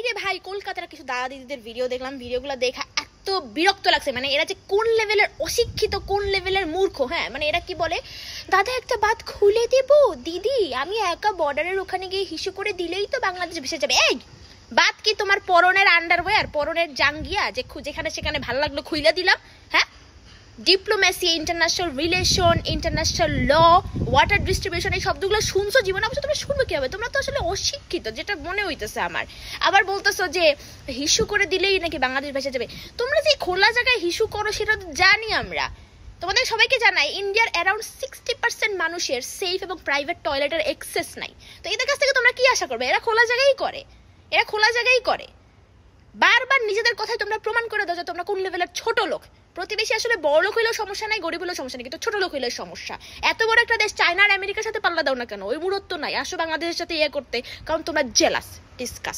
রে ভাই, কলকাতার কিছু দাদা দিদিদের ভিডিও দেখলাম, ভিডিওগুলো দেখা এত বিরক্ত লাগছে। মানে এরা যে কোন লেভেলের অশিক্ষিত, কোন লেভেলের মূর্খ। হ্যাঁ, মানে এরা কি বলে, দাদা একটা বাত খুলে দেব দিদি, আমি একা বর্ডারের ওখানে গিয়ে হিসু করে দিলেই তো বাংলাদেশ ভেসে যাবে। এই বাত কি তোমার পরনের আন্ডারওয়্যার, পরনের জাঙ্গিয়া যে যেখানে সেখানে ভালো লাগলো খুইলা দিলাম? হ্যাঁ, diplomacy, international relation, international law, water distribution, এই শব্দগুলো শুনছো জীবনে, অবশ্য তোমরা শুনবে কি হবে? তোমরা তো আসলে অশিক্ষিত, যেটা মনে হইতেছে আমার। আবার বলতেছো যে হিসু করে দিলেই নাকি বাংলাদেশ ভেসে যাবে। তোমরা যে খোলা জায়গায় হিসু করো সেটা তো জানি আমরা, তোমাদের সবাইকে জানাই ইন্ডিয়ার অ্যারাউন্ড 60% মানুষের সেফ এবং প্রাইভেট টয়লেটের অ্যাক্সেস নাই। তো এদের কাছ থেকে তোমরা কি আশা করবে? এরা খোলা জায়গায় করে, এরা খোলা জায়গায় করে। বারবার নিজেদের কথায় তোমরা প্রমাণ করে দাও যে তোমরা কোন লেভেলের ছোট লোক। প্রতিবেশী আসলে বড় লোক হইলেও সমস্যা নাই, গরিব হইলেও সমস্যা নেই, কিন্তু ছোট লোক হইলেও সমস্যা। এত বড় একটা দেশ চায়না আর আমেরিকার সাথে পাল্লা দাও না কেন? ওই মুহূর্ত নাই, আসো বাংলাদেশের সাথে ইয়ে করতে, কারণ তোমরা জেলাস। ডিসকাস।